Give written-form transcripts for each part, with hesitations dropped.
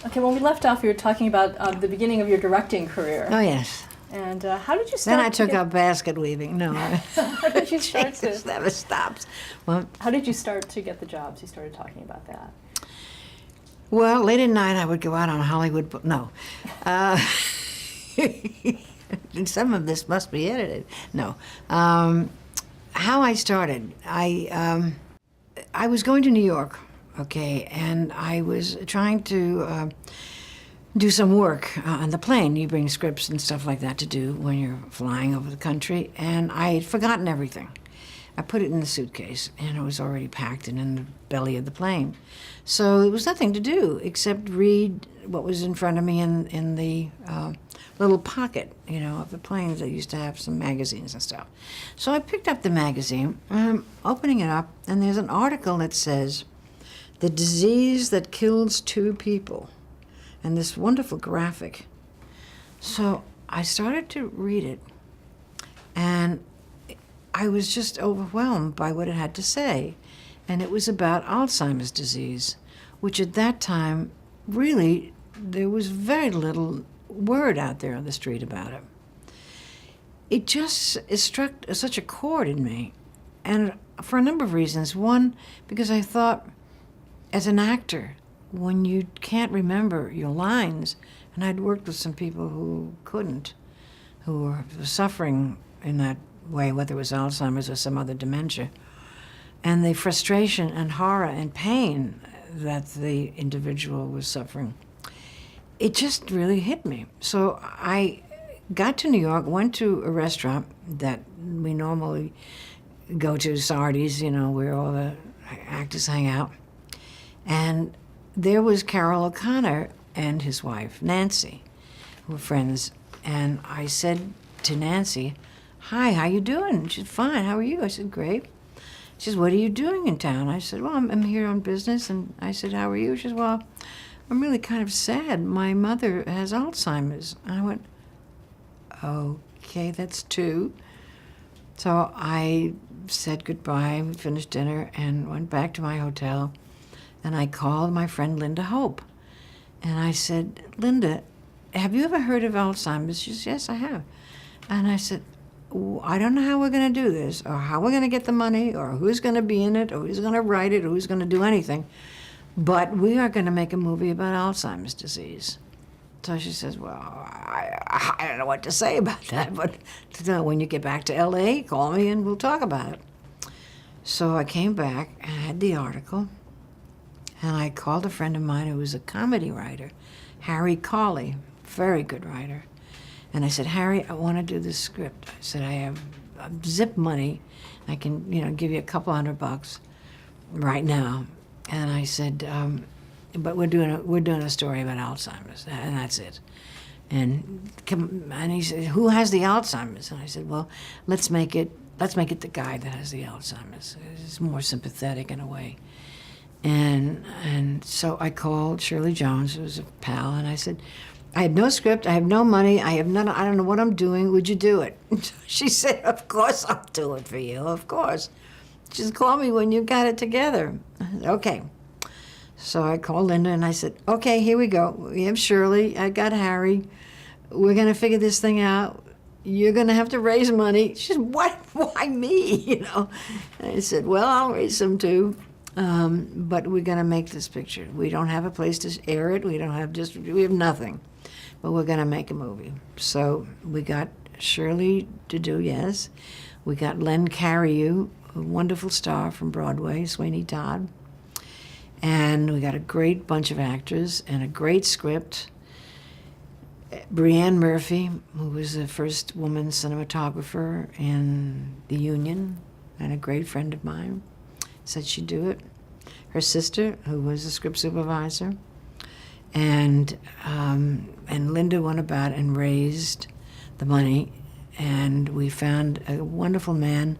Okay, when we left off, you were talking about the beginning of your directing career. Oh, yes. And how did you start? Then I took up basket weaving. No. How did you start Jesus, never stops. Well, How did you start to get the jobs? You started talking about that. well, late at night I would go out on Hollywood. No. Some of this must be edited. No. How I started, I was going to New York, okay, and I was trying to do some work on the plane. You bring scripts and stuff like that to do when you're flying over the country, and I had forgotten everything. I put it in the suitcase, and it was already packed and in the belly of the plane. So there was nothing to do except read what was in front of me in the little pocket, you know, of the planes. They used to have some magazines and stuff. So I picked up the magazine, and I'm opening it up, and there's an article that says, "The disease that kills 2 people," and this wonderful graphic. So I started to read it, and I was just overwhelmed by what it had to say. And it was about Alzheimer's disease, which at that time, really, there was very little word out there on the street about it. It struck such a chord in me, and for a number of reasons. One, because I thought, as an actor, when you can't remember your lines, and I'd worked with some people who couldn't, who were suffering in that way, whether it was Alzheimer's or some other dementia, and the frustration and horror and pain that the individual was suffering, it just really hit me. So I got to New York, went to a restaurant that we normally go to, Sardi's, you know, where all the actors hang out, and there was Carroll O'Connor and his wife, Nancy, who were friends. And I said to Nancy, "Hi, how you doing?" She said, "Fine, how are you?" I said, "Great." She says, "What are you doing in town?" I said, "Well, I'm here on business." And I said, "How are you?" She says, "Well, I'm really kind of sad. My mother has Alzheimer's." And I went, "Okay, that's 2. So I said goodbye, we finished dinner, and went back to my hotel. And I called my friend Linda Hope. And I said, "Linda, have you ever heard of Alzheimer's?" She says, "Yes, I have." And I said, "I don't know how we're going to do this, or how we're going to get the money, or who's going to be in it, or who's going to write it, or who's going to do anything. But we are going to make a movie about Alzheimer's disease." So she says, "Well, I don't know what to say about that, but when you get back to L.A., call me and we'll talk about it." So I came back and I had the article, and I called a friend of mine who was a comedy writer, Harry Cawley, very good writer. And I said, "Harry, I want to do this script." I said, "I have zip money. I can, give you a couple $100 right now." And I said, "But we're doing a story about Alzheimer's, and that's it." And he said, "Who has the Alzheimer's?" And I said, "Well, let's make it the guy that has the Alzheimer's. It's more sympathetic in a way." And so I called Shirley Jones, who was a pal, and I said, "I have no script, I have no money, I don't know what I'm doing, would you do it?" She said, "Of course I'll do it for you, of course. Just call me when you got it together." I said, "Okay." So I called Linda and I said, "Okay, here we go. We have Shirley, I got Harry, we're gonna figure this thing out. You're gonna have to raise money." She said, "What? Why me?" And I said, "Well, I'll raise some too. But we're gonna make this picture. We don't have a place to air it, we have nothing. But we're gonna make a movie." So we got Shirley to do Yes. We got Len Cariou, a wonderful star from Broadway, Sweeney Todd. And we got a great bunch of actors and a great script. Brianne Murphy, who was the first woman cinematographer in the Union and a great friend of mine, said she'd do it. Her sister, who was a script supervisor. And Linda went about and raised the money, and we found a wonderful man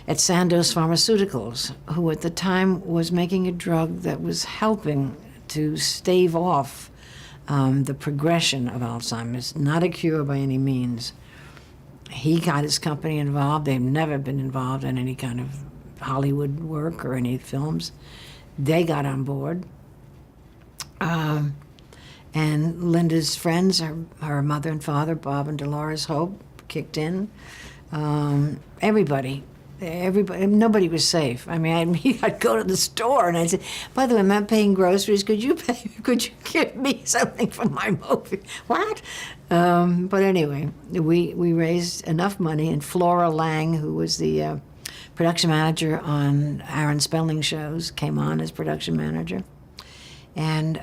at Sandoz Pharmaceuticals, who at the time was making a drug that was helping to stave off the progression of Alzheimer's, not a cure by any means. He got his company involved. They've never been involved in any kind of Hollywood work or any films. They got on board. And Linda's friends, her mother and father, Bob and Dolores Hope, kicked in. Everybody, nobody was safe. I mean, I'd go to the store and I'd say, "By the way, I'm not paying groceries. Could you give me something for my movie?" What? But anyway, we raised enough money, and Flora Lang, who was the production manager on Aaron Spelling shows, came on as production manager, and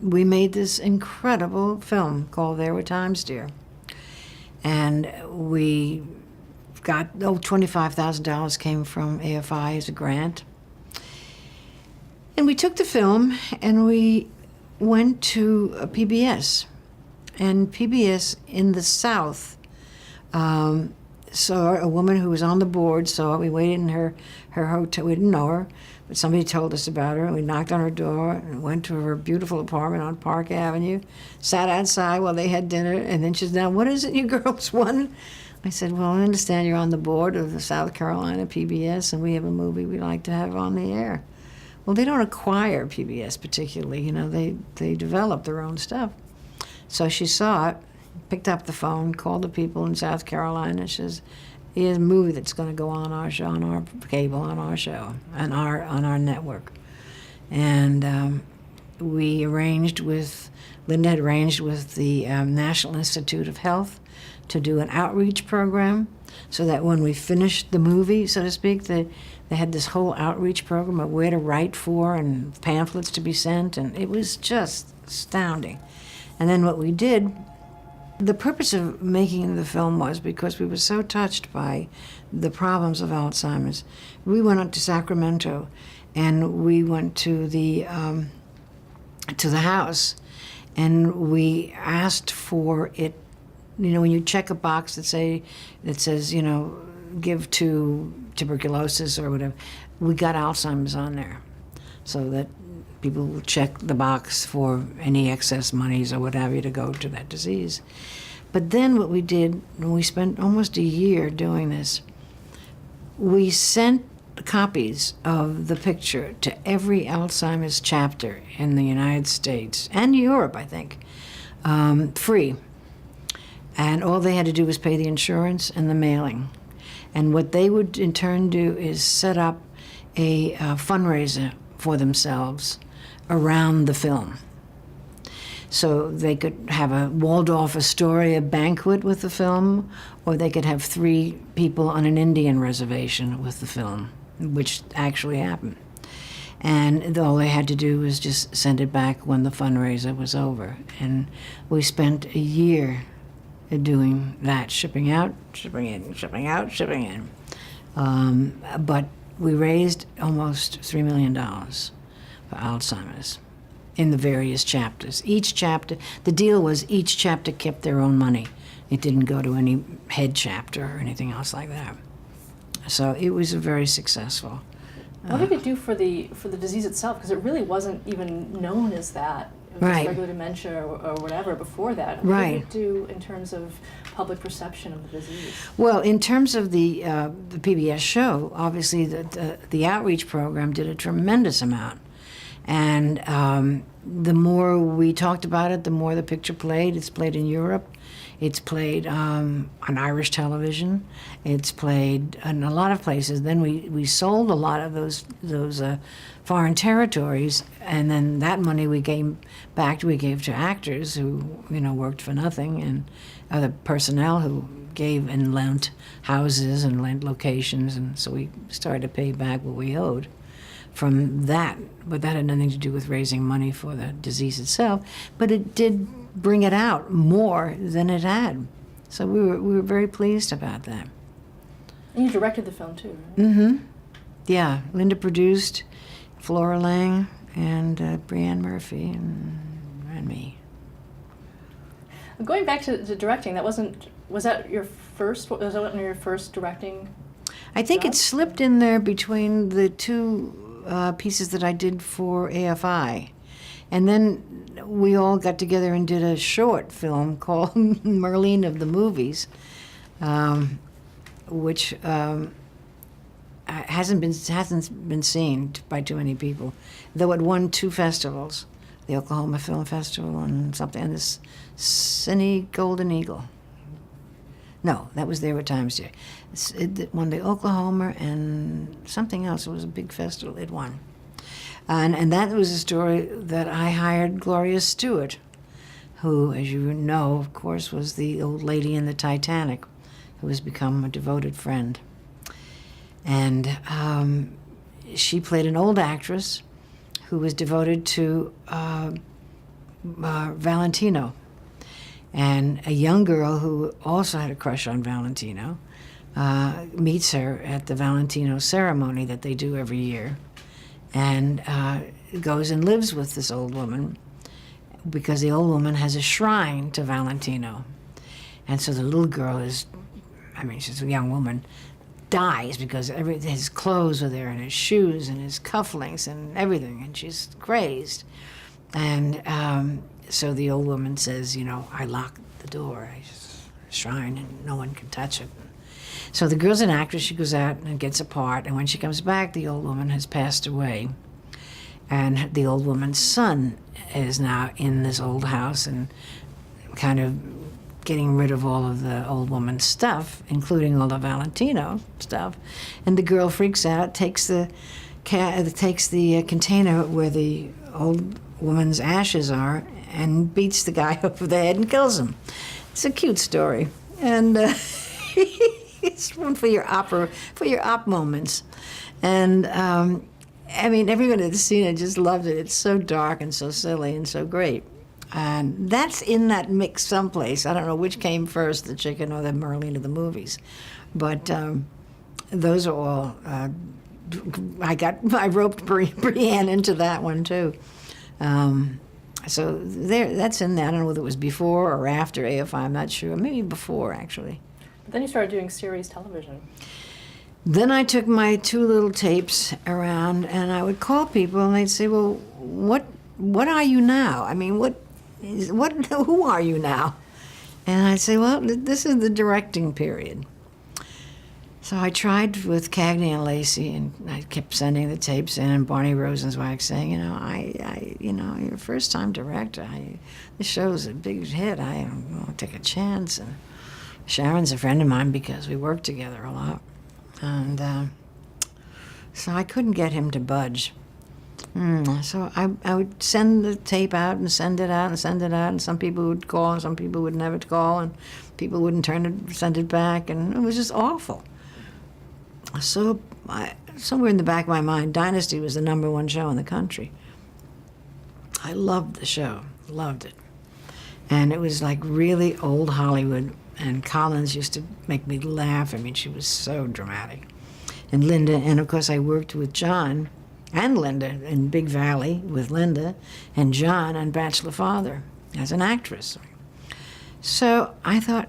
we made this incredible film called There Were Times, Dear. And we got, $25,000 came from AFI as a grant. And we took the film and we went to PBS. And PBS in the South saw a woman who was on the board, saw it. We waited in her hotel. We didn't know her, but somebody told us about her. We knocked on her door and went to her beautiful apartment on Park Avenue, sat outside while they had dinner, and then she said, "Now, what is it you girls want?" I said, "Well, I understand you're on the board of the South Carolina PBS, and we have a movie we'd like to have on the air." Well, they don't acquire PBS particularly. You know, they develop their own stuff. So she saw it, picked up the phone, called the people in South Carolina. She says, "Here's a movie that's going to go on our show, on our cable, on our show, on our network." And we arranged with, Linda had arranged with the National Institute of Health to do an outreach program, so that when we finished the movie, so to speak, they had this whole outreach program of where to write for and pamphlets to be sent, and it was just astounding. And then what we did, the purpose of making the film was because we were so touched by the problems of Alzheimer's. We went up to Sacramento, and we went to the house, and we asked for it. You know, when you check a box that says, you know, give to tuberculosis or whatever, we got Alzheimer's on there, so that people will check the box for any excess monies or what have you to go to that disease. But then what we did, and we spent almost a year doing this, we sent copies of the picture to every Alzheimer's chapter in the United States and Europe, I think, free. And all they had to do was pay the insurance and the mailing. And what they would in turn do is set up a fundraiser for themselves around the film. So they could have a Waldorf Astoria banquet with the film, or they could have 3 people on an Indian reservation with the film, which actually happened. And all they had to do was just send it back when the fundraiser was over. And we spent a year doing that, shipping out, shipping in, shipping out, shipping in. But we raised almost $3 million for Alzheimer's in the various chapters. Each chapter, the deal was each chapter kept their own money. It didn't go to any head chapter or anything else like that. So it was very successful. What did it do for the disease itself? Because it really wasn't even known as that. It was Right. just regular dementia or whatever before that. Right. What did it do in terms of public perception of the disease? Well, in terms of the PBS show, obviously the outreach program did a tremendous amount. And the more we talked about it, the more the picture played. It's played in Europe. It's played on Irish television. It's played in a lot of places. Then we sold a lot of those foreign territories, and then that money we gave to actors who worked for nothing, and other personnel who gave and lent houses and lent locations, and so we started to pay back what we owed from that. But that had nothing to do with raising money for the disease itself. But it did bring it out more than it had. So we were very pleased about that. And you directed the film too, right? Mm-hmm. Yeah, Linda produced, Flora Lang and Brianne Murphy and me. Going back to directing, was that your first? Was that one of your first directing? I think it jobs? slipped in there between the 2 pieces that I did for AFI. And then we all got together and did a short film called Merlene of the Movies, which hasn't been seen by too many people, though it won 2 festivals. the Oklahoma Film Festival and something, and this Cine Golden Eagle. No, that was there at Times Day. It won the Oklahoma and something else. It was a big festival it won. And that was a story that I hired Gloria Stewart, who, as you know, of course, was the old lady in the Titanic, who has become a devoted friend. And she played an old actress who was devoted to Valentino. And a young girl who also had a crush on Valentino meets her at the Valentino ceremony that they do every year, and goes and lives with this old woman because the old woman has a shrine to Valentino. And so the little girl is, I mean, she's a young woman, dies because his clothes are there and his shoes and his cufflinks and everything, and she's crazed. And so the old woman says, you know, I lock the door, shrine, and no one can touch it. So the girl's an actress. She goes out and gets a part, and when she comes back, the old woman has passed away. And the old woman's son is now in this old house and kind of getting rid of all of the old woman's stuff, including all the Valentino stuff. And the girl freaks out, takes the container where the old woman's ashes are, and beats the guy over the head and kills him. It's a cute story, and it's one for your op moments. And I mean, everyone at the scene just loved it. It's so dark and so silly and so great. And that's in that mix someplace. I don't know which came first, the chicken or the Merlin of the movies, but those are all. I roped Brienne into that one too. So that's in there. I don't know whether it was before or after AFI. I'm not sure. Maybe before, actually. But then you started doing series television. Then I took my 2 little tapes around, and I would call people, and they'd say, "Well, what are you now? I mean, who are you now?" And I'd say, "Well, this is the directing period." So I tried with Cagney and Lacey, and I kept sending the tapes in, and Barney Rosenzweig saying, you're a first-time director. This show's a big hit. I want to take a chance. And Sharon's a friend of mine because we work together a lot. And so I couldn't get him to budge. So I would send the tape out and send it out and send it out, and some people would call and some people would never call, and people wouldn't send it back, and it was just awful. So somewhere in the back of my mind, Dynasty was the #1 show in the country. I loved the show, loved it. And it was like really old Hollywood, and Collins used to make me laugh. I mean, she was so dramatic. And Linda, and of course I worked with John and Linda in Big Valley with Linda, and John on Bachelor Father as an actress. So I thought,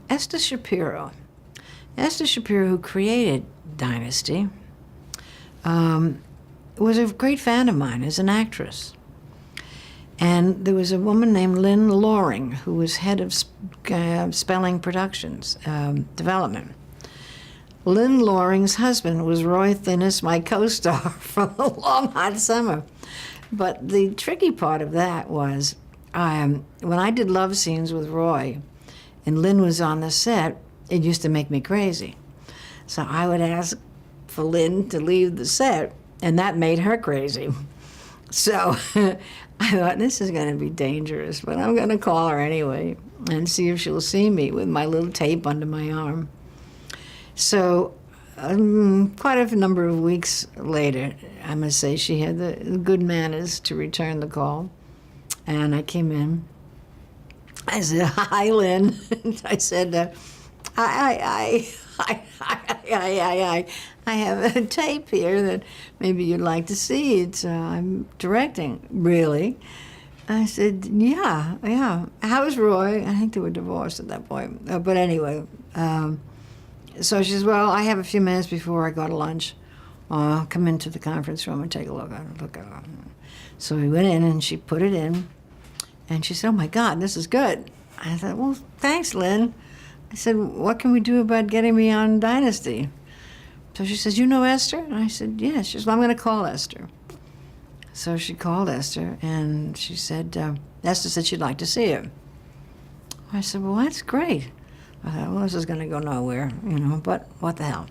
Esther Shapiro, who created Dynasty, was a great fan of mine as an actress. And there was a woman named Lynn Loring, who was head of Spelling Productions Development. Lynn Loring's husband was Roy Thinnis, my co-star from A Long Hot Summer. But the tricky part of that was when I did love scenes with Roy and Lynn was on the set, it used to make me crazy. So I would ask for Lynn to leave the set, and that made her crazy. So I thought, this is going to be dangerous, but I'm going to call her anyway and see if she'll see me with my little tape under my arm. So quite a number of weeks later, I must say, she had the good manners to return the call. And I came in. I said, "Hi, Lynn." I said, I have a tape here that maybe you'd like to see. I'm directing. Really? I said, yeah. How's Roy? I think they were divorced at that point. But anyway, so she says, "Well, I have a few minutes before I go to lunch. Come into the conference room and take a look at it." So we went in, and she put it in, and she said, "Oh my God, this is good." I thought, "Well, thanks, Lynn." I said, "What can we do about getting me on Dynasty?" So she says, "You know Esther?" And I said, "Yes." She says, "Well, I'm going to call Esther." So she called Esther, and she said, Esther said she'd like to see her. I said, well, that's great. I thought, well, this is going to go nowhere, but what the hell.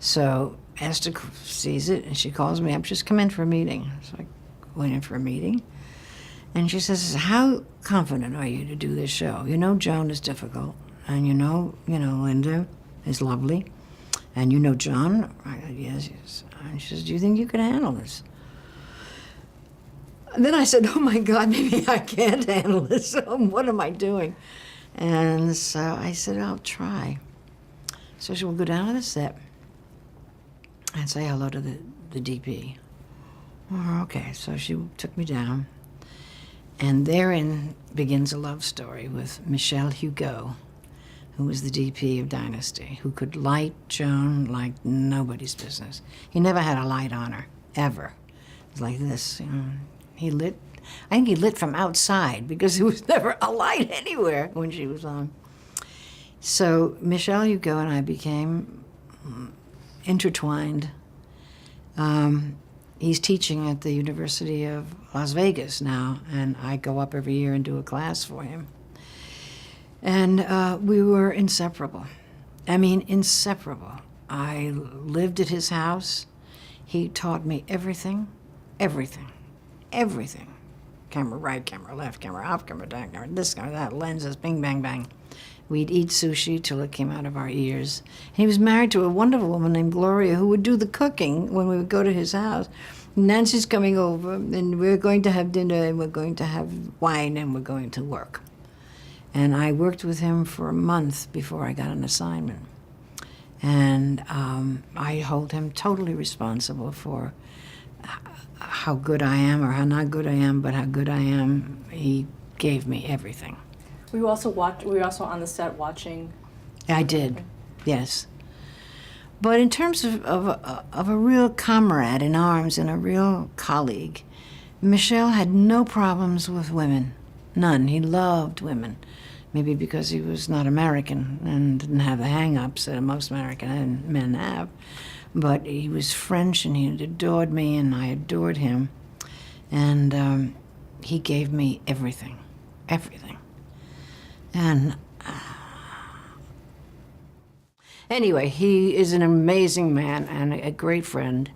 So Esther sees it, and she calls me up. She says, come in for a meeting. So I went in for a meeting. And she says, how confident are you to do this show? You know Joan is difficult, and Linda is lovely, and you know John? I said, yes. And she says, do you think you could handle this? And then I said, oh my God, maybe I can't handle this. What am I doing? And so I said, I'll try. So she will go down to the set and say hello to the DP. Oh, okay, so she took me down. And therein begins a love story with Michel Hugo, who was the DP of Dynasty, who could light Joan like nobody's business. He never had a light on her, ever. It was like this, He lit, I think he lit from outside because there was never a light anywhere when she was on. So Michel Hugo and I became intertwined. He's teaching at the University of Las Vegas now, and I go up every year and do a class for him. And we were inseparable. I mean, inseparable. I lived at his house. He taught me everything. Camera right, camera left, camera up, camera down, camera this, camera that, lenses, bing, bang, bang. We'd eat sushi till it came out of our ears. And he was married to a wonderful woman named Gloria who would do the cooking when we would go to his house. Nancy's coming over, and we're going to have dinner, and we're going to have wine, and we're going to work. And I worked with him for a month before I got an assignment. And I hold him totally responsible for how good I am, or how not good I am, but how good I am. He gave me everything. Were you also on the set watching? I did, yes. But in terms of a real comrade in arms and a real colleague, Michel had no problems with women, none. He loved women, maybe because he was not American and didn't have the hang-ups that most American men have. But he was French, and he adored me, and I adored him. And he gave me everything. And anyway, he is an amazing man and a great friend.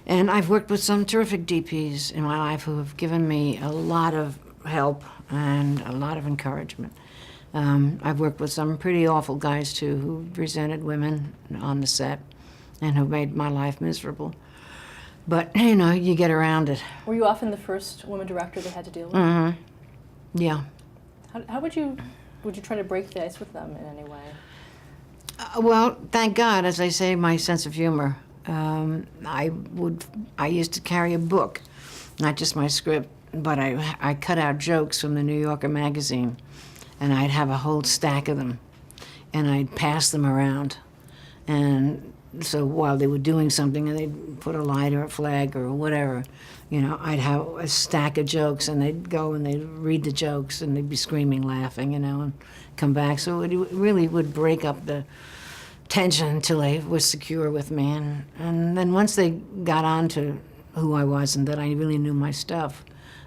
And I've worked with some terrific DPs in my life who have given me a lot of help and a lot of encouragement. I've worked with some pretty awful guys, too, who resented women on the set and who made my life miserable. But, you get around it. Were you often the first woman director they had to deal with? Mm-hmm. Yeah. How would you try to break the ice with them in any way? Well, thank God, as I say, my sense of humor. I used to carry a book, not just my script, but I cut out jokes from the New Yorker magazine, and I'd have a whole stack of them, and I'd pass them around. And so while they were doing something and they'd put a light or a flag or whatever, I'd have a stack of jokes, and they'd go and they'd read the jokes, and they'd be screaming, laughing, and come back. So it really would break up the tension until they were secure with me. And then once they got on to who I was and that I really knew my stuff,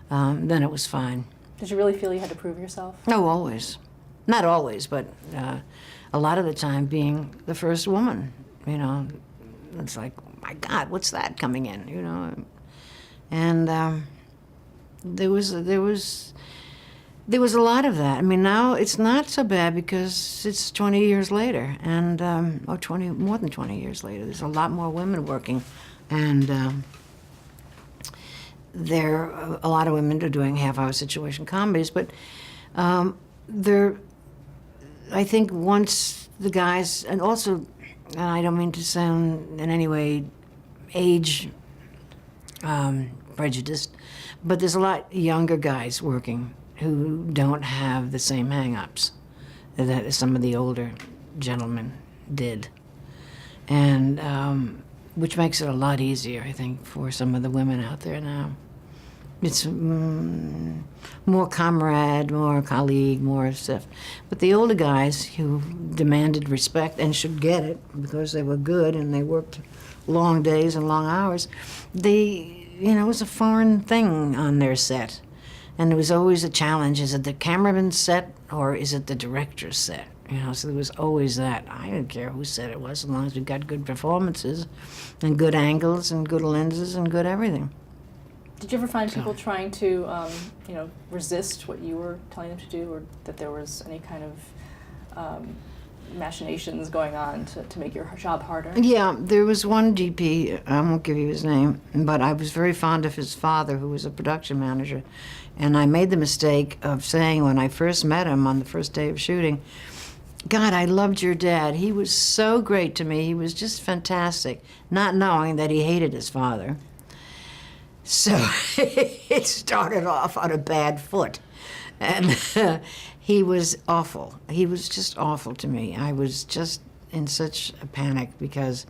then it was fine. Did you really feel you had to prove yourself? No, always. Not always, but a lot of the time being the first woman. It's like, oh my God, what's that coming in? And there was a lot of that. I mean, now it's not so bad because it's 20 years later, and more than 20 years later. There's a lot more women working, and there are a lot of women are doing half-hour situation comedies. But I think once the guys, and also, and I don't mean to sound in any way age prejudiced, but there's a lot younger guys working who don't have the same hang-ups that some of the older gentlemen did. And which makes it a lot easier, I think, for some of the women out there now. It's more comrade, more colleague, more stuff. But the older guys who demanded respect and should get it because they were good and they worked long days and long hours, they it was a foreign thing on their set. And there was always a challenge. Is it the cameraman's set or is it the director's set? So there was always that. I didn't care whose set it was as long as we got good performances and good angles and good lenses and good everything. Did you ever find people trying to, resist what you were telling them to do, or that there was any kind of machinations going on to make your job harder? Yeah, there was one DP, I won't give you his name, but I was very fond of his father, who was a production manager. And I made the mistake of saying when I first met him on the first day of shooting, God, I loved your dad. He was so great to me. He was just fantastic, not knowing that he hated his father. So it started off on a bad foot. And he was awful. He was just awful to me. I was just in such a panic because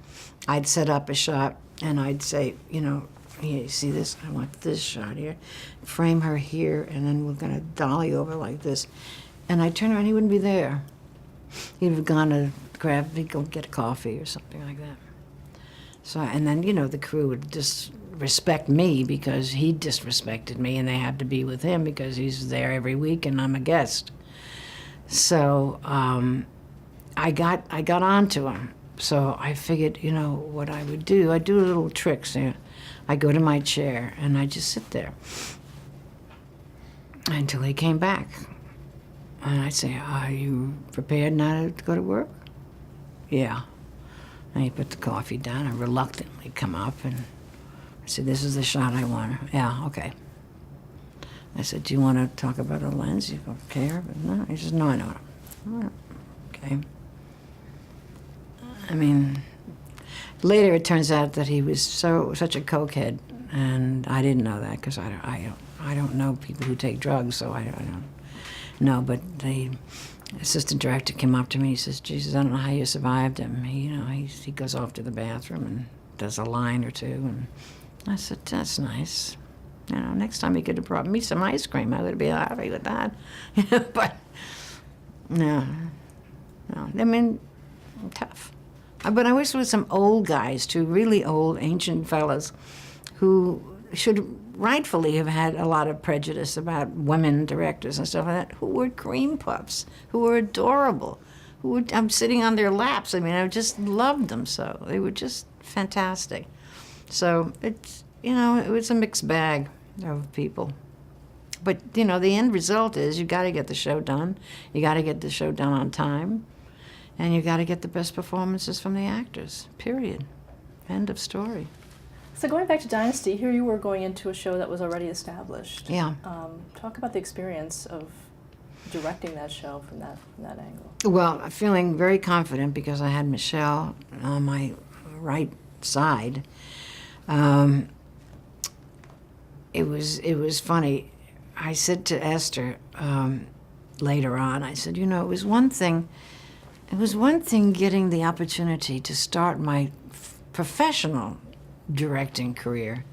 I'd set up a shot and I'd say, here, you see this? I want this shot here. Frame her here, and then we're going to dolly over like this. And I'd turn around, he wouldn't be there. He'd have gone to he'd go get a coffee or something like that. So, and then, the crew would just respect me because he disrespected me, and they had to be with him because he's there every week and I'm a guest. So I got onto him. So I figured, what I would do. I'd do little tricks. I go to my chair and I just sit there until he came back. And I'd say, are you prepared now to go to work? Yeah. And he put the coffee down and reluctantly come up and I said, this is the shot I want. Yeah, okay. I said, do you want to talk about a lens? You don't care? But no. He says, no, I know. Okay. I mean, later it turns out that he was such a cokehead, and I didn't know that because I don't know people who take drugs, so I don't know. But the assistant director came up to me. He says, "Jesus, I don't know how you survived him. He goes off to the bathroom and does a line or two." And I said, "That's nice. Next time he could have brought me some ice cream, I would be happy with that." But no. I mean, tough. But I wish there was some old guys, too, really old, ancient fellas, who should rightfully have had a lot of prejudice about women directors and stuff like that, who were cream puffs, who were adorable, I'm sitting on their laps. I mean, I just loved them so. They were just fantastic. So it's, it was a mixed bag of people. But, the end result is you got to get the show done. You got to get the show done on time. And you got to get the best performances from the actors, period. End of story. So going back to Dynasty, here you were going into a show that was already established. Yeah. Talk about the experience of directing that show from that angle. Well, feeling very confident because I had Michelle on my right side. It was funny. I said to Esther later on, I said, it was one thing getting the opportunity to start my professional directing career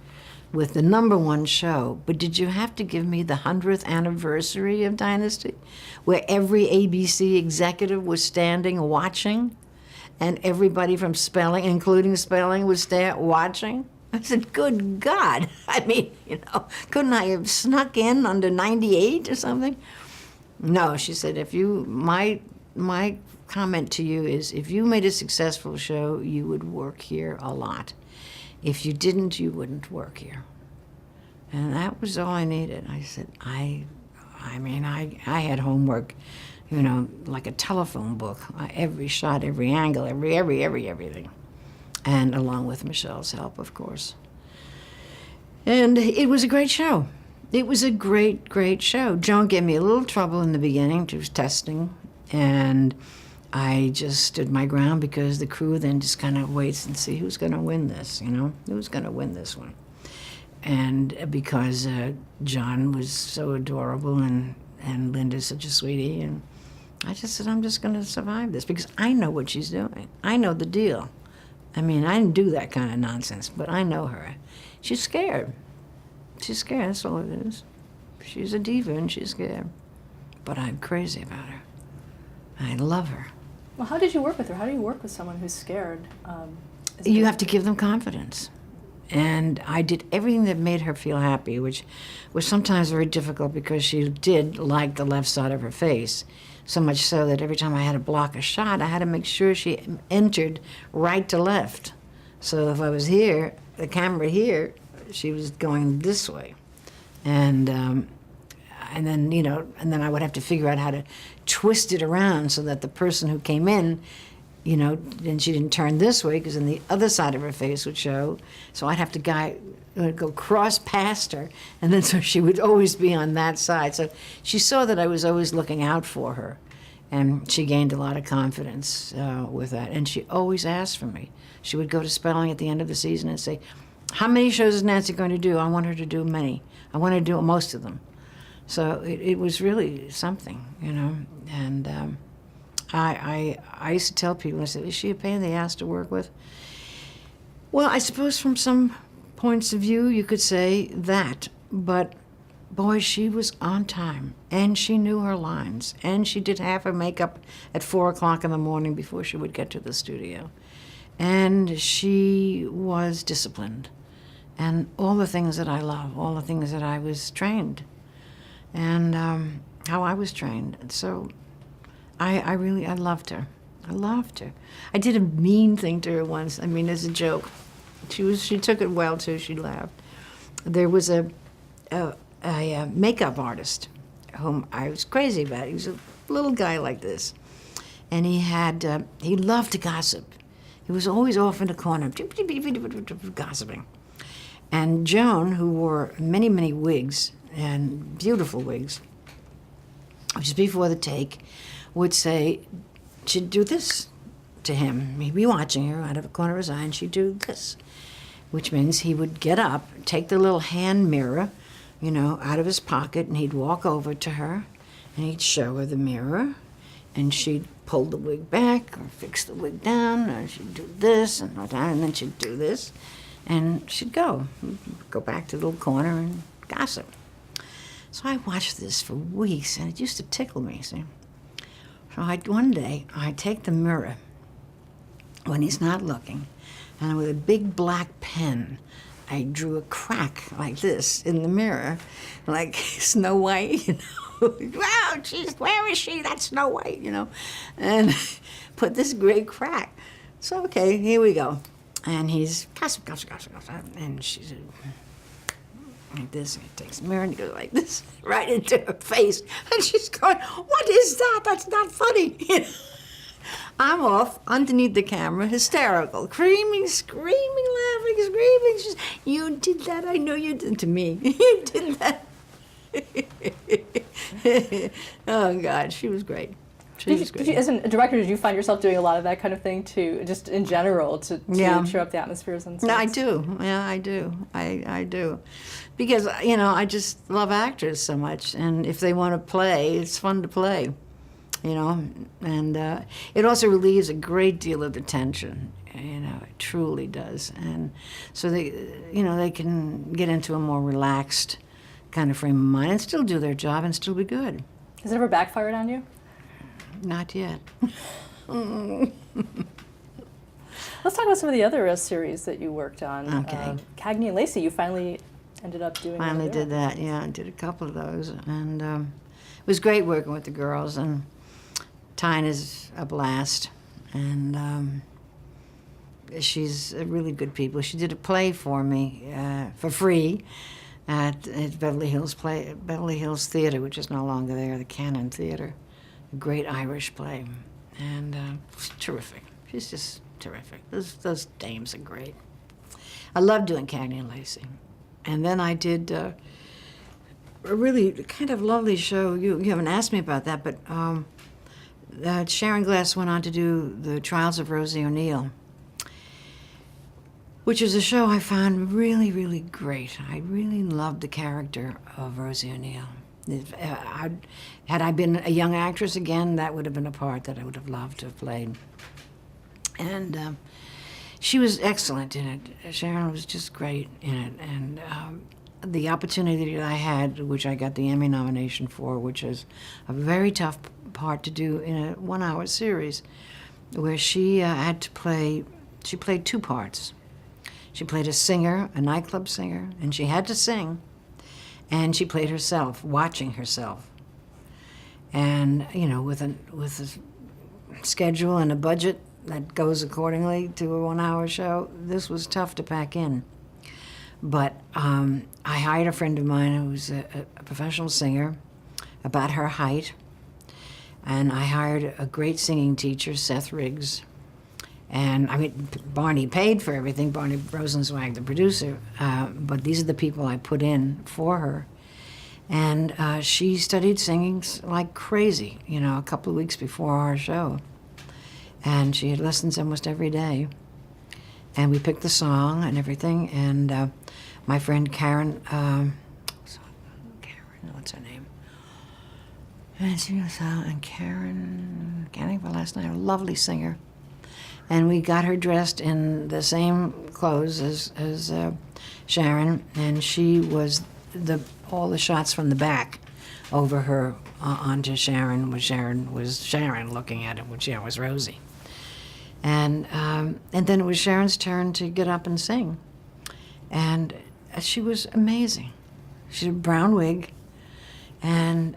with the #1 show, but did you have to give me the 100th anniversary of Dynasty, where every ABC executive was standing watching, and everybody from Spelling, including Spelling, was watching? I said, good God. I mean, couldn't I have snuck in under 98 or something? No, she said, my comment to you is, if you made a successful show, you would work here a lot. If you didn't, you wouldn't work here. And that was all I needed. I said, I had homework, like a telephone book, every shot, every angle, everything. And along with Michelle's help, of course. And it was a great show. It was a great, great show. Joan gave me a little trouble in the beginning. She was testing, and I just stood my ground because the crew then just kind of waits and see who's going to win this, who's going to win this one. And because John was so adorable and Linda's such a sweetie, and I just said, I'm just going to survive this because I know what she's doing. I know the deal. I mean, I didn't do that kind of nonsense, but I know her. She's scared. She's scared, that's all it is. She's a diva and she's scared. But I'm crazy about her. I love her. Well, how did you work with her? How do you work with someone who's scared? You have to give them confidence. And I did everything that made her feel happy, which was sometimes very difficult because she did like the left side of her face. So much so that every time I had to block a shot, I had to make sure she entered right to left. So if I was here, the camera here, she was going this way. And then, you know, and then I would have to figure out how to twist it around so that the person who came in, you know, and she didn't turn this way because then the other side of her face would show. So I'd have to go cross past her, and then so she would always be on that side. So she saw that I was always looking out for her, and she gained a lot of confidence with that. And she always asked for me. She would go to spelling at the end of the season and say, "How many shows is Nancy going to do? I want her to do many. I want her to do most of them." So it was really something, you know. And I used to tell people, I said, "Is she a pain in the ass to work with?" Well, I suppose from some points of view you could say that, but boy, she was on time, and she knew her lines, and she did half her makeup at 4 o'clock in the morning before she would get to the studio. And she was disciplined, and all the things that I love, all the things that I was trained, and how I was trained. And so I loved her. I loved her. I did a mean thing to her once, I mean, as a joke. She took it well, too. She laughed. There was a makeup artist whom I was crazy about. He was a little guy like this. And he loved to gossip. He was always off in the corner, gossiping. And Joan, who wore many, many wigs, and beautiful wigs, just before the take, would say, she'd do this to him. He'd be watching her out of the corner of his eye, and she'd do this, which means he would get up, take the little hand mirror, you know, out of his pocket, and he'd walk over to her, and he'd show her the mirror, and she'd pull the wig back, or fix the wig down, or she'd do this, and then she'd do this, and she'd go back to the little corner and gossip. So I watched this for weeks, and it used to tickle me, see. So one day, I take the mirror when he's not looking, and with a big black pen, I drew a crack like this in the mirror, like Snow White, you know. Wow, geez, where is she? That's Snow White, you know. And put this great crack. So, okay, here we go. And he's gossip, and she's like this, and he takes the mirror and he goes like this, right into her face. And she's going, "What is that? That's not funny." I'm off underneath the camera, hysterical, screaming, laughing, screaming. She's, "You did that, I know you did to me. You did that." Oh, God, she was great. As a director, did you find yourself doing a lot of that kind of thing too, just in general, to cheer up the atmospheres and stuff? No, I do. Yeah, I do. I do. Because, you know, I just love actors so much, and if they want to play, it's fun to play, you know. And it also relieves a great deal of the tension, you know, it truly does. And so they can get into a more relaxed kind of frame of mind and still do their job and still be good. Has it ever backfired on you? Not yet. Let's talk about some of the other series that you worked on. Okay. Cagney and Lacey, you finally ended up doing. Finally did that, yeah. I did a couple of those. And it was great working with the girls. And Tina's a blast. And she's a really good people. She did a play for me for free at Beverly Hills Theater, which is no longer there, the Cannon Theater. A great Irish play. And it's terrific. She's just terrific. Those dames are great. I love doing Cagney and Lacey. And then I did a really kind of lovely show. You haven't asked me about that, but Sharon Glass went on to do The Trials of Rosie O'Neill, which is a show I found really, really great. I really loved the character of Rosie O'Neill. Had I been a young actress again, that would have been a part that I would have loved to have played. And she was excellent in it. Sharon was just great in it. And the opportunity that I had, which I got the Emmy nomination for, which is a very tough part to do in a 1-hour series, where she had to play, she played 2 parts. She played a singer, a nightclub singer, and she had to sing. And she played herself, watching herself. And, you know, with a schedule and a budget that goes accordingly to a 1-hour show, this was tough to pack in. But I hired a friend of mine who was a professional singer, about her height, and I hired a great singing teacher, Seth Riggs. And I mean, Barney paid for everything, Barney Rosenzweig, the producer, but these are the people I put in for her. And she studied singing like crazy, you know, a couple of weeks before our show. And she had lessons almost every day. And we picked the song and everything, and my friend Karen, what's her name? And Karen, can't think of her last name, a lovely singer. And we got her dressed in the same clothes as Sharon, and she was all the shots from the back over her onto Sharon, was Sharon looking at it, which was Rosie. And then it was Sharon's turn to get up and sing. And she was amazing. She had a brown wig, and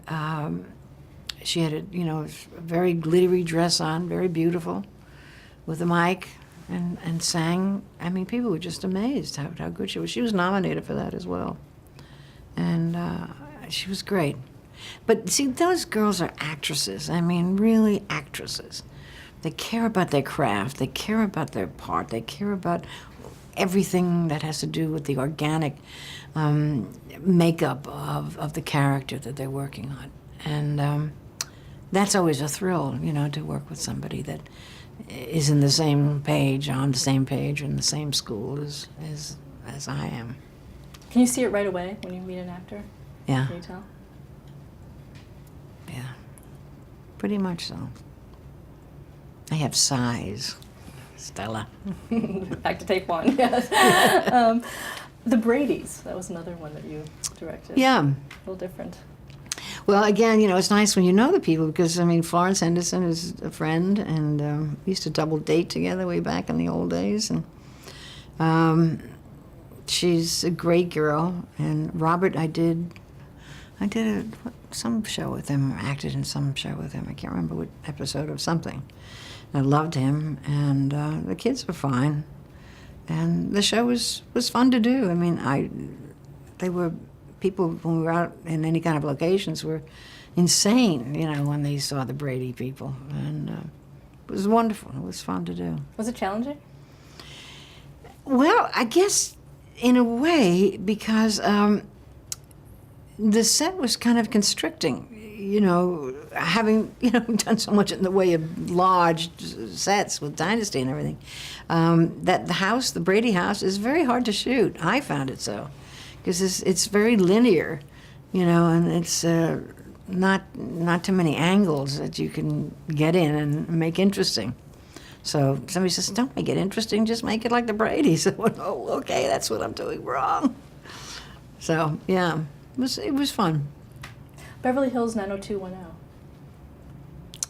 she had a very glittery dress on, very beautiful, with a mic, and sang. I mean, people were just amazed how good she was. She was nominated for that as well. And she was great. But see, those girls are actresses. I mean, really actresses. They care about their craft. They care about their part. They care about everything that has to do with the organic makeup of the character that they're working on. And that's always a thrill, you know, to work with somebody that is in the same page, on the same page, in the same school as I am. Can you see it right away when you meet an actor? Yeah. Can you tell? Yeah. Pretty much so. I have size, Stella. Back to take one, yes. The Bradys, that was another one that you directed. Yeah. A little different. Well, again, you know, it's nice when you know the people because, I mean, Florence Henderson is a friend, and we used to double date together way back in the old days. And she's a great girl. And Robert, I did some show with him, or acted in some show with him. I can't remember what episode of something. I loved him, and the kids were fine. And the show was fun to do. I mean, they were, people when we were out in any kind of locations were insane, you know, when they saw the Brady people. And it was wonderful. It was fun to do. Was it challenging? Well, I guess in a way, because the set was kind of constricting. You know, having, you know, done so much in the way of large sets with Dynasty and everything, that the Brady house, is very hard to shoot. I found it so, because it's very linear, you know, and it's not too many angles that you can get in and make interesting. So somebody says, don't make it interesting, just make it like the Bradys. Oh, okay, that's what I'm doing wrong. So, yeah, it was fun. Beverly Hills 90210.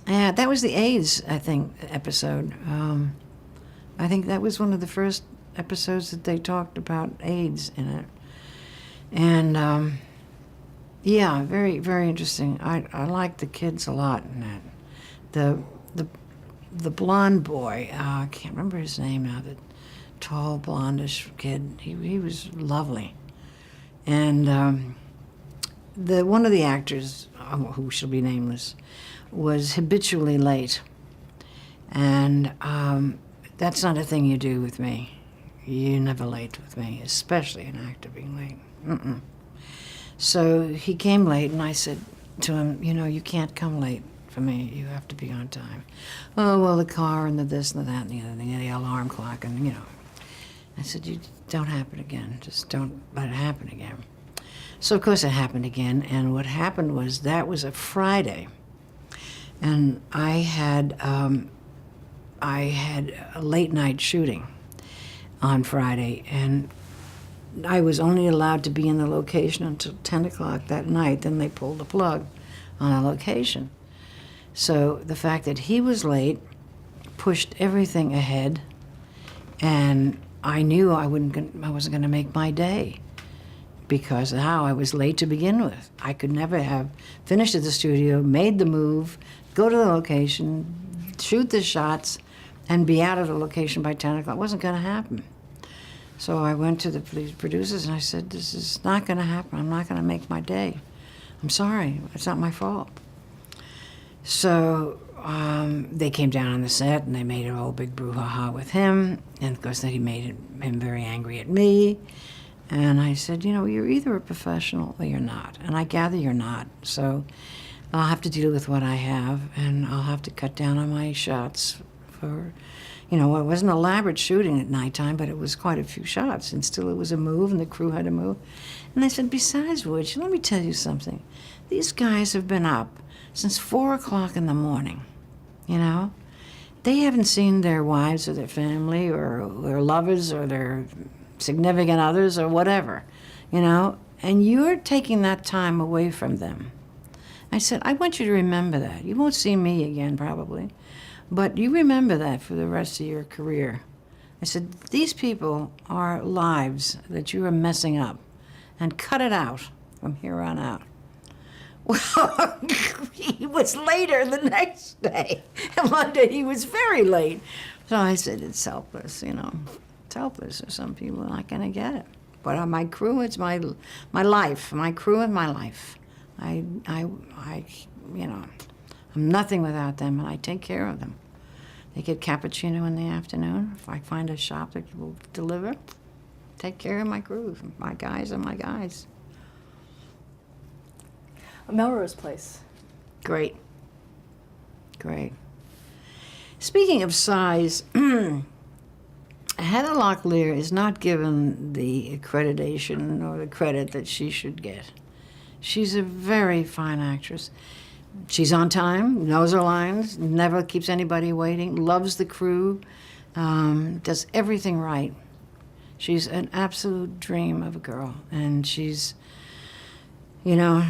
Yeah, that was the AIDS, I think, episode. I think that was one of the first episodes that they talked about AIDS in it. And, yeah, very, very interesting. I liked the kids a lot in that. The blonde boy, I can't remember his name now, the tall, blondish kid, he was lovely. And one of the actors, who shall be nameless, was habitually late. And that's not a thing you do with me. You're never late with me, especially an actor being late. Mm-mm. So he came late, and I said to him, you know, you can't come late for me. You have to be on time. Oh, well, the car and the this and the that and the other thing, and the alarm clock, and, you know. I said, you don't happen again. Just don't let it happen again. So, of course, it happened again, and what happened was that was a Friday, and I had a late-night shooting on Friday, and I was only allowed to be in the location until 10 o'clock that night. Then they pulled the plug on a location. So the fact that he was late pushed everything ahead, and I knew I wasn't going to make my day because of how I was late to begin with. I could never have finished at the studio, made the move, go to the location, shoot the shots, and be out of the location by 10 o'clock. It wasn't going to happen. So I went to the producers and I said, this is not going to happen. I'm not going to make my day. I'm sorry. It's not my fault. So they came down on the set and they made a whole big brouhaha with him. And of course, then he made him very angry at me. And I said, you know, you're either a professional or you're not. And I gather you're not. So I'll have to deal with what I have, and I'll have to cut down on my shots for, you know, it wasn't elaborate shooting at nighttime, but it was quite a few shots. And still it was a move, and the crew had to move. And I said, besides which, let me tell you something. These guys have been up since 4 o'clock in the morning, you know? They haven't seen their wives or their family or their lovers or their significant others or whatever, you know? And you're taking that time away from them. I said, I want you to remember that. You won't see me again, probably, but you remember that for the rest of your career. I said, these people are lives that you are messing up, and cut it out from here on out. Well, he was later the next day. And one day he was very late. So I said, it's helpless, you know. It's helpless. Some people are not going to get it. But on my crew, it's my life. My crew and my life. I, you know, I'm nothing without them, and I take care of them. They get cappuccino in the afternoon. If I find a shop that will deliver, take care of my crew. My guys are my guys. Melrose Place. Great. Great. Speaking of size, Hannah Locklear is not given the accreditation or the credit that she should get. She's a very fine actress. She's on time, knows her lines, never keeps anybody waiting, loves the crew, does everything right. She's an absolute dream of a girl, and she's, you know,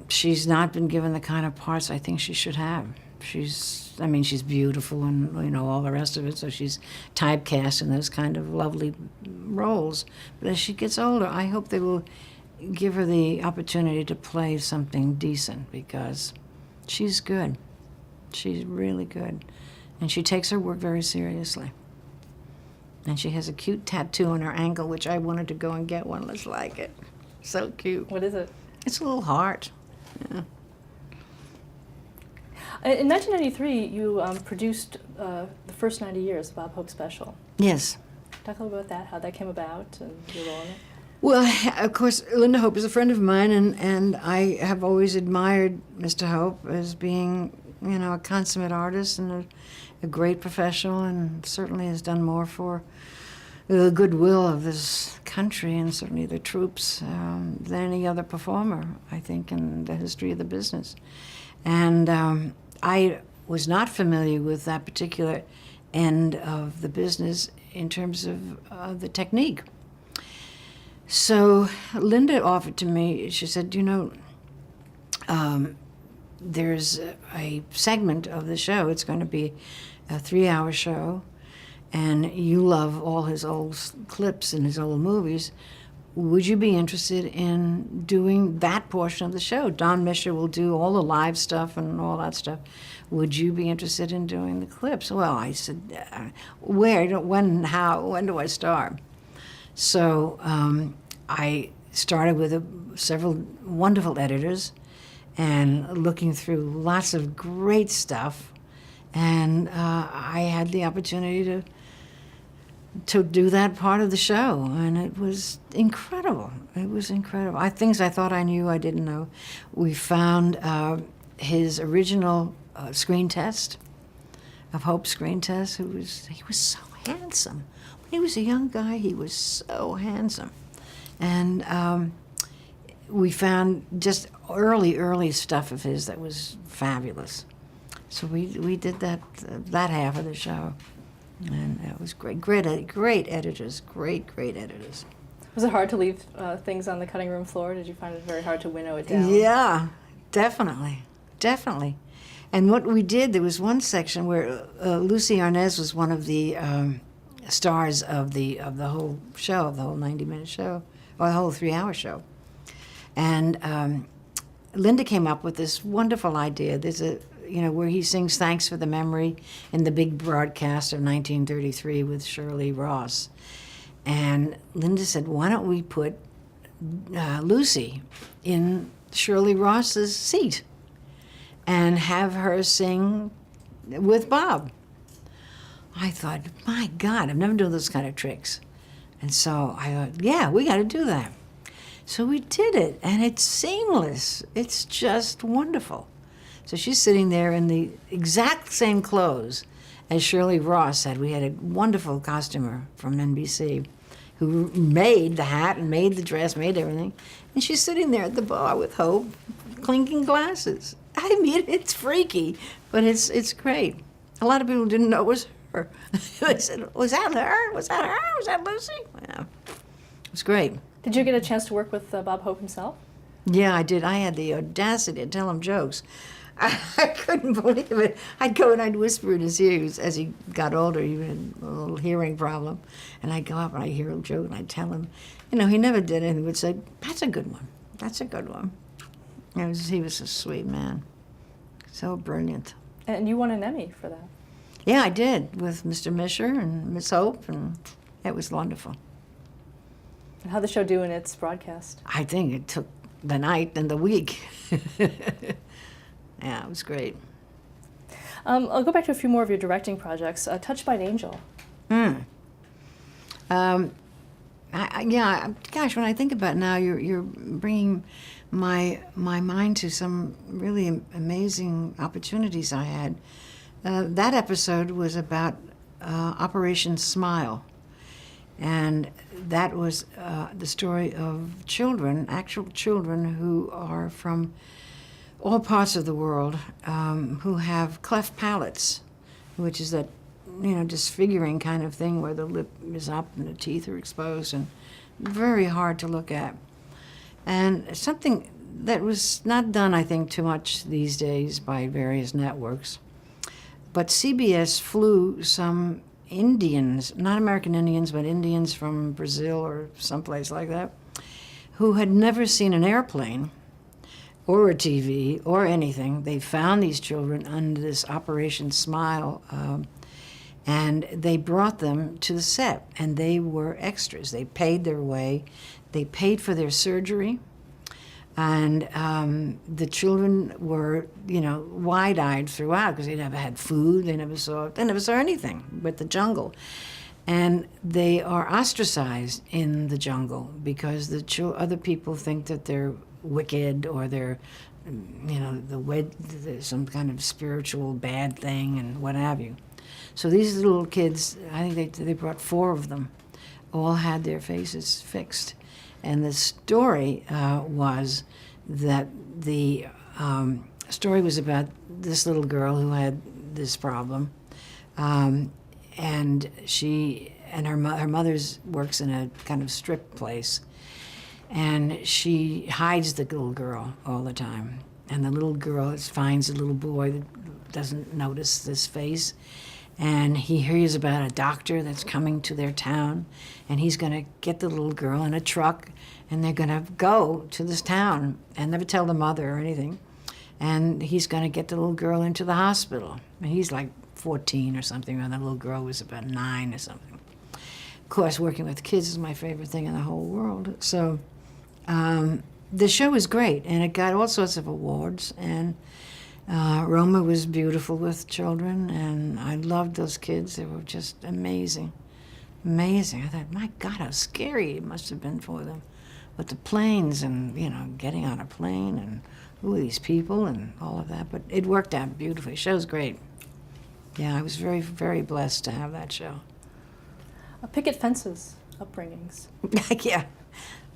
she's not been given the kind of parts I think she should have. She's beautiful and, you know, all the rest of it, so she's typecast in those kind of lovely roles. But as she gets older, I hope they will give her the opportunity to play something decent, because she's good. She's really good. And she takes her work very seriously. And she has a cute tattoo on her ankle, which I wanted to go and get one just like it. So cute. What is it? It's a little heart. Yeah. In 1993, you produced the first 90 years, Bob Hope special. Yes. Talk a little about that, how that came about, and your role in it. Well, of course, Linda Hope is a friend of mine, and I have always admired Mr. Hope as being, you know, a consummate artist and a great professional, and certainly has done more for the goodwill of this country and certainly the troops than any other performer, I think, in the history of the business. And I was not familiar with that particular end of the business in terms of the technique. So Linda offered to me, she said, you know, there's a segment of the show, it's going to be a 3-hour show, and you love all his old clips and his old movies. Would you be interested in doing that portion of the show? Don Mischer will do all the live stuff and all that stuff. Would you be interested in doing the clips? Well, I said, where, when, how, when do I start? So I started with several wonderful editors and looking through lots of great stuff. And I had the opportunity to do that part of the show, and it was incredible. It was incredible. Things I thought I knew, I didn't know. We found his original screen test, of Hope's screen test. He was so handsome. When he was a young guy, he was so handsome. And we found just early stuff of his that was fabulous. So we did that half of the show. And it was great. Great editors. Great editors. Was it hard to leave things on the cutting room floor? Did you find it very hard to winnow it down? Yeah, definitely. And what we did, there was one section where Lucy Arnaz was one of the stars of the whole show, of the whole 90-minute show, or the whole 3-hour show. And Linda came up with this wonderful idea. There's a, where he sings "Thanks for the Memory" in the big broadcast of 1933 with Shirley Ross. And Linda said, why don't we put Lucy in Shirley Ross's seat and have her sing with Bob? I thought, my God, I've never done those kind of tricks. And so I thought, yeah, we got to do that. So we did it, and it's seamless. It's just wonderful. So she's sitting there in the exact same clothes as Shirley Ross had. We had a wonderful costumer from NBC who made the hat and made the dress, made everything. And she's sitting there at the bar with Hope, clinking glasses. I mean, it's freaky, but it's great. A lot of people didn't know it was her. They said, was that her? Was that her? Was that Lucy? Yeah, it was great. Did you get a chance to work with Bob Hope himself? Yeah, I did. I had the audacity to tell him jokes. I couldn't believe it. I'd go and I'd whisper in his ear. As he got older, he had a little hearing problem. And I'd go up and I'd hear him joke and I'd tell him. He never did anything. He would say, that's a good one. That's a good one. He was a sweet man. So brilliant. And you won an Emmy for that. Yeah, I did, with Mr. Misher and Miss Hope, and it was wonderful. And how'd the show do in its broadcast? I think it took the night and the week. Yeah, it was great. I'll go back to a few more of your directing projects. Touched by an Angel. Gosh, when I think about it now, you're bringing my mind to some really amazing opportunities I had. That episode was about Operation Smile. And that was the story of children, actual children who are from all parts of the world, who have cleft palates, which is that, disfiguring kind of thing where the lip is up and the teeth are exposed, and very hard to look at. And something that was not done, I think, too much these days by various networks. But CBS flew some Indians, not American Indians, but Indians from Brazil or someplace like that, who had never seen an airplane or a TV or anything. They found these children under this Operation Smile, and they brought them to the set, and they were extras. They paid their way. They paid for their surgery. And the children were, wide-eyed throughout because they never had food. They never saw anything but the jungle. And they are ostracized in the jungle because the other people think that they're wicked or they're, some kind of spiritual bad thing and what have you. So these little kids, I think they brought 4 of them, all had their faces fixed. And the story was that the story was about this little girl who had this problem, and her mother's works in a kind of strip place, and she hides the little girl all the time. And the little girl finds a little boy that doesn't notice this face. And he hears about a doctor that's coming to their town, and he's going to get the little girl in a truck, and they're going to go to this town and never tell the mother or anything. And he's going to get the little girl into the hospital. And he's like 14 or something, and the little girl was about 9 or something. Of course, working with kids is my favorite thing in the whole world. So the show was great, and it got all sorts of awards. And Roma was beautiful with children, and I loved those kids. They were just amazing. Amazing. I thought, my God, how scary it must have been for them with the planes and, getting on a plane and who are these people and all of that. But it worked out beautifully. The show's great. Yeah, I was very, very blessed to have that show. Picket fences upbringings. Yeah,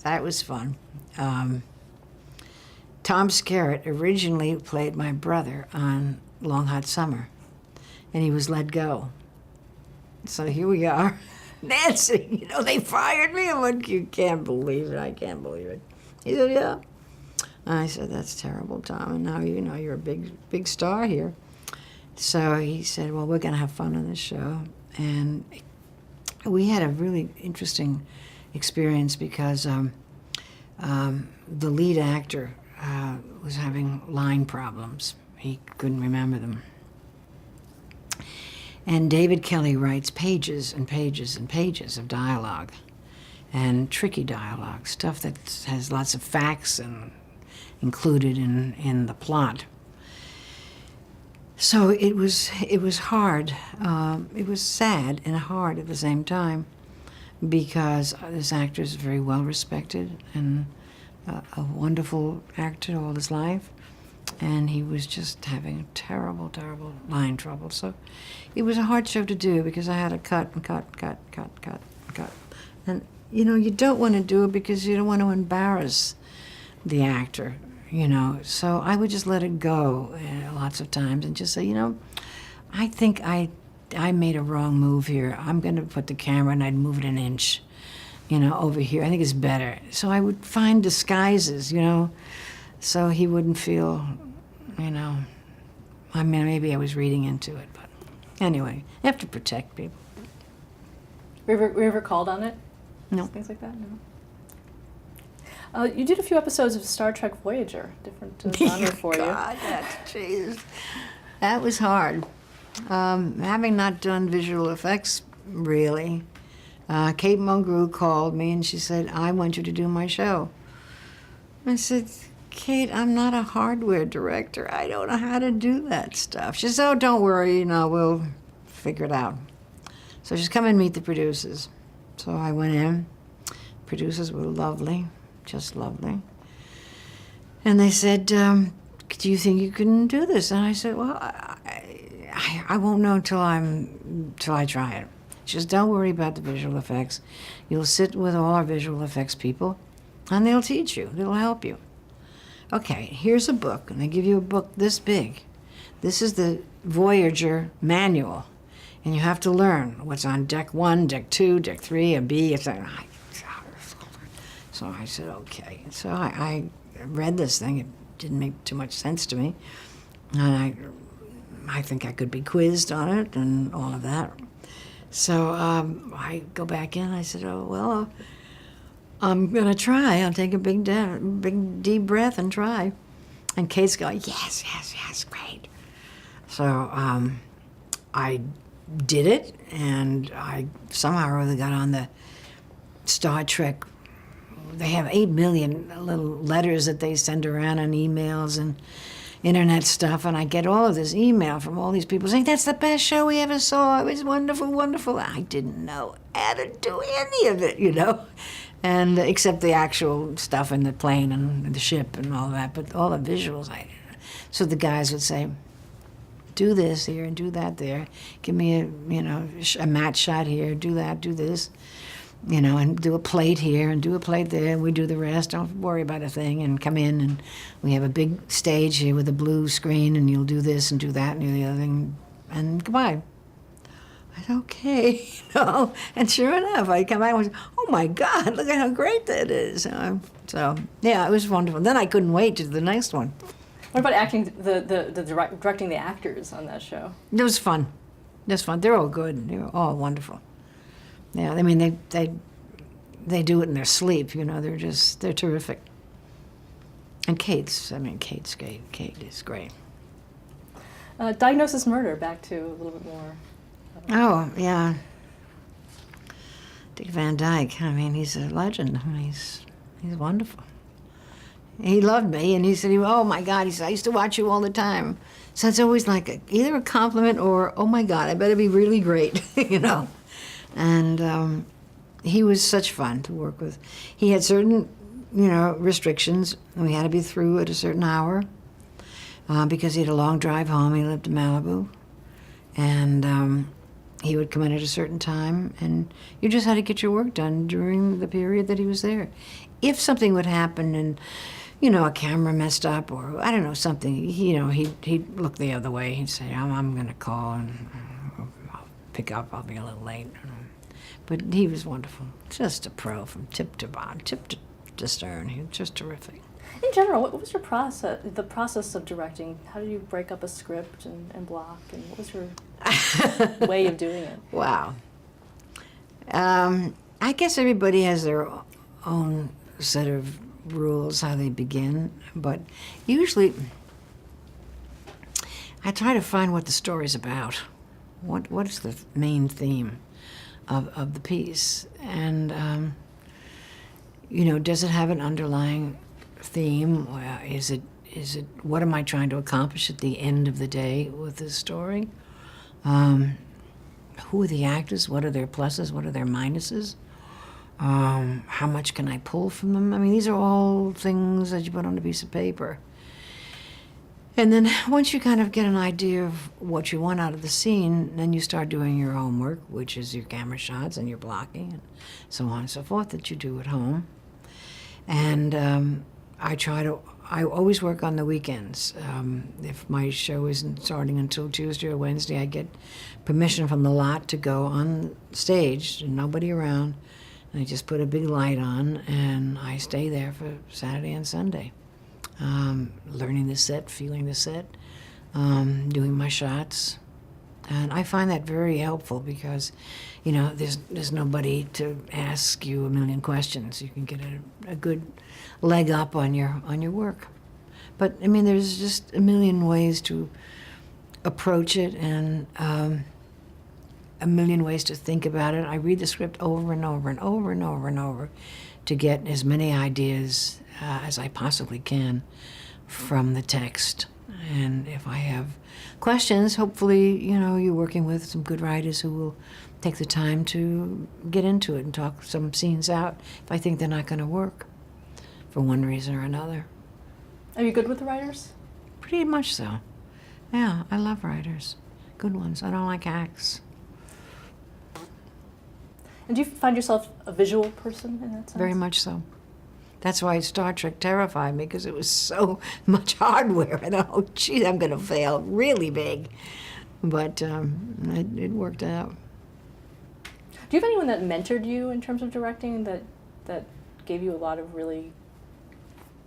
that was fun. Tom Skerritt originally played my brother on Long Hot Summer, and he was let go. So here we are. Nancy, they fired me. I went, you can't believe it. I can't believe it. He said, yeah. I said, that's terrible, Tom. And now you're a big star here. So he said, well, we're going to have fun on this show. And we had a really interesting experience because the lead actor was having line problems. He couldn't remember them. And David Kelly writes pages and pages and pages of dialogue, and tricky dialogue, stuff that has lots of facts and included in the plot. So it was hard. It was sad and hard at the same time, because this actor is very well respected and a wonderful actor all his life, and he was just having terrible, terrible line trouble. So it was a hard show to do because I had to cut and cut. And, you know, you don't want to do it because you don't want to embarrass the actor, you know. So I would just let it go lots of times and just say, you know, I think I made a wrong move here. I'm going to put the camera and I'd move it an inch, you know, over here. I think it's better. So I would find disguises, you know, so he wouldn't feel, you know, I mean, maybe I was reading into it, but anyway, you have to protect people. Were you ever called on it? No. Things like that? No. You did a few episodes of Star Trek Voyager, different genre for God, jeez. That was hard. Having not done visual effects, really, Kate Mulgrew called me and she said, I want you to do my show. I said, Kate, I'm not a hardware director. I don't know how to do that stuff. She said, oh, don't worry, you know, we'll figure it out. So she's come and meet the producers. So I went in. Producers were lovely, just lovely. And they said, do you think you can do this? And I said, well, I won't know till I try it. She says, don't worry about the visual effects. You'll sit with all our visual effects people, and they'll teach you. They'll help you. Okay, here's a book, and they give you a book this big. This is the Voyager manual, and you have to learn what's on deck 1, deck 2, deck 3, a B. So I said, okay. So I read this thing. It didn't make too much sense to me, and I think I could be quizzed on it and all of that. So I go back in. I said, oh, well, I'm going to try. I'll take a big deep breath and try. And Kate's going, yes, great. So I did it, and I somehow or other got on the Star Trek. They have 8 million little letters that they send around and emails and internet stuff, and I get all of this email from all these people saying, that's the best show we ever saw. It was wonderful, wonderful. I didn't know how to do any of it, you know, and except the actual stuff in the plane and the ship and all that, but all the visuals. So the guys would say, do this here and do that there. Give me a matte shot here, do that, do this. You know, and do a plate here and do a plate there, and we do the rest. Don't worry about a thing, and come in, and we have a big stage here with a blue screen, and you'll do this and do that and do the other thing, and goodbye. I said, okay, you know, and sure enough, I come back and was, oh my God, look at how great that is. So, yeah, it was wonderful. Then I couldn't wait to do the next one. What about acting, directing the actors on that show? It was fun. It was fun. They're all good. They were all wonderful. Yeah, I mean, they do it in their sleep, you know, they're terrific. And Kate's great. Kate is great. Diagnosis Murder, back to a little bit more. Oh, yeah. Dick Van Dyke, I mean, he's a legend. I mean, he's wonderful. He loved me, and he said, oh my God, he said, I used to watch you all the time. So it's always like either a compliment or, oh my God, I better be really great, you know. And he was such fun to work with. He had certain, you know, restrictions. We had to be through at a certain hour because he had a long drive home. He lived in Malibu. And he would come in at a certain time, and you just had to get your work done during the period that he was there. If something would happen and, you know, a camera messed up or, I don't know, something, you know, he'd look the other way. He'd say, I'm going to call and I'll pick up. I'll be a little late. But he was wonderful. Just a pro from tip to bottom, tip to stern. He was just terrific. In general, what was your process, the process of directing? How did you break up a script and block? And what was your way of doing it? Wow. I guess everybody has their own set of rules how they begin, but usually I try to find what the story's about. What is the main theme of the piece? And, does it have an underlying theme? Is it what am I trying to accomplish at the end of the day with this story? Who are the actors? What are their pluses? What are their minuses? How much can I pull from them? I mean, these are all things that you put on a piece of paper. And then once you kind of get an idea of what you want out of the scene, then you start doing your homework, which is your camera shots and your blocking and so on and so forth that you do at home. And I always work on the weekends. If my show isn't starting until Tuesday or Wednesday, I get permission from the lot to go on stage, nobody around. And I just put a big light on, and I stay there for Saturday and Sunday, learning the set, feeling the set, doing my shots. And I find that very helpful because, there's nobody to ask you a million questions. You can get a good leg up on your work. But I mean, there's just a million ways to approach it, and a million ways to think about it. I read the script over and over and over and over and over to get as many ideas as I possibly can from the text. And if I have questions, hopefully, you're working with some good writers who will take the time to get into it and talk some scenes out if I think they're not going to work for one reason or another. Are you good with the writers? Pretty much so. Yeah, I love writers. Good ones. I don't like acts. And do you find yourself a visual person in that sense? Very much so. That's why Star Trek terrified me, because it was so much hardware. I thought, oh, gee, I'm going to fail really big. But it worked out. Do you have anyone that mentored you in terms of directing that gave you a lot of really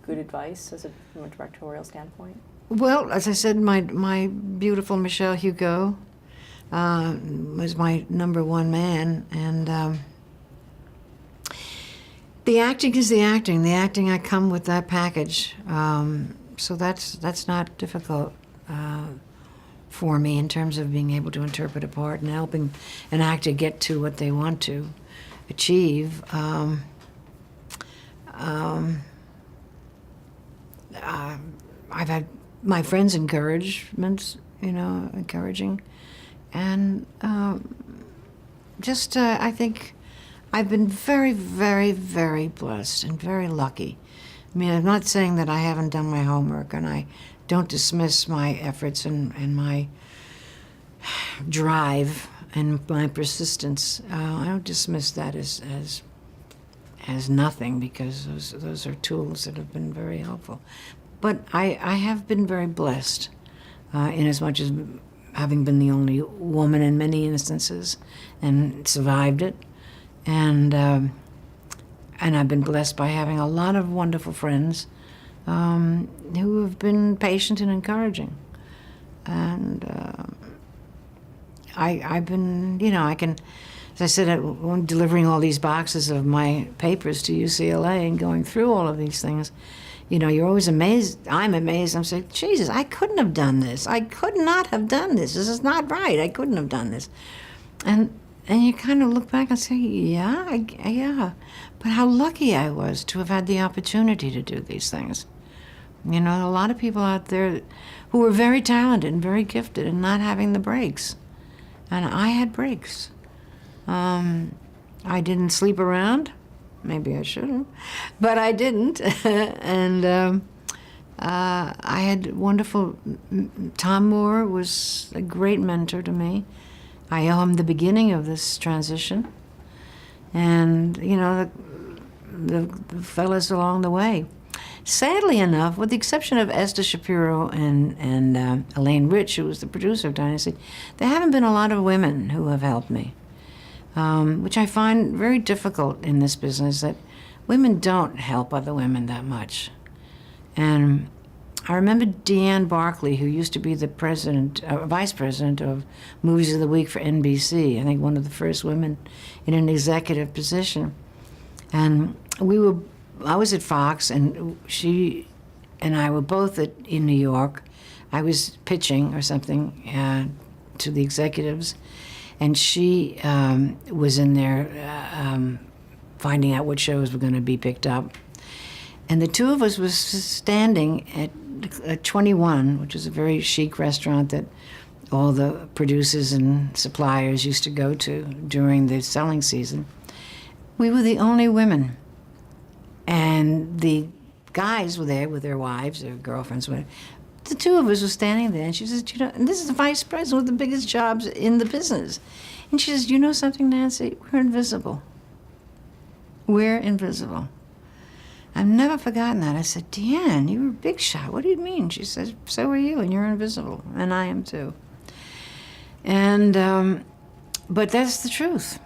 good advice from a directorial standpoint? Well, as I said, my beautiful Michelle Hugo was my number one man, and the acting is the acting. The acting, I come with that package, so that's not difficult for me in terms of being able to interpret a part and helping an actor get to what they want to achieve. I've had my friends' encouragements, encouraging. And I think I've been very, very, very blessed and very lucky. I mean, I'm not saying that I haven't done my homework, and I don't dismiss my efforts and my drive and my persistence. I don't dismiss that as nothing, because those are tools that have been very helpful. But I have been very blessed in as much as having been the only woman in many instances and survived it. And I've been blessed by having a lot of wonderful friends who have been patient and encouraging. And I've been, I can, as I said, when delivering all these boxes of my papers to UCLA and going through all of these things, you're always amazed. I'm amazed. I'm saying, Jesus, I couldn't have done this. I could not have done this. This is not right. I couldn't have done this. And you kind of look back and say, yeah. But how lucky I was to have had the opportunity to do these things. A lot of people out there who were very talented and very gifted and not having the breaks. And I had breaks. I didn't sleep around. Maybe I should have, but I didn't. And I had wonderful. Tom Moore was a great mentor to me. I owe him the beginning of this transition, and the fellas along the way. Sadly enough, with the exception of Esther Shapiro and Elaine Rich, who was the producer of Dynasty, there haven't been a lot of women who have helped me. Which I find very difficult in this business, that women don't help other women that much. And I remember Deanne Barkley, who used to be the vice president of Movies of the Week for NBC. I think one of the first women in an executive position. And I was at Fox, and she and I were both in New York. I was pitching or something to the executives, and she was in there finding out what shows were going to be picked up. And the two of us was standing at 21, which is a very chic restaurant that all the producers and suppliers used to go to during the selling season. We were the only women. And the guys were there with their wives, their girlfriends. The two of us were standing there, and she says, and this is the vice president with the biggest jobs in the business. And she says, you know something, Nancy? We're invisible. We're invisible. I've never forgotten that. I said, Deanne, you were a big shot. What do you mean? She says, so are you, and you're invisible, and I am too. And, but that's the truth.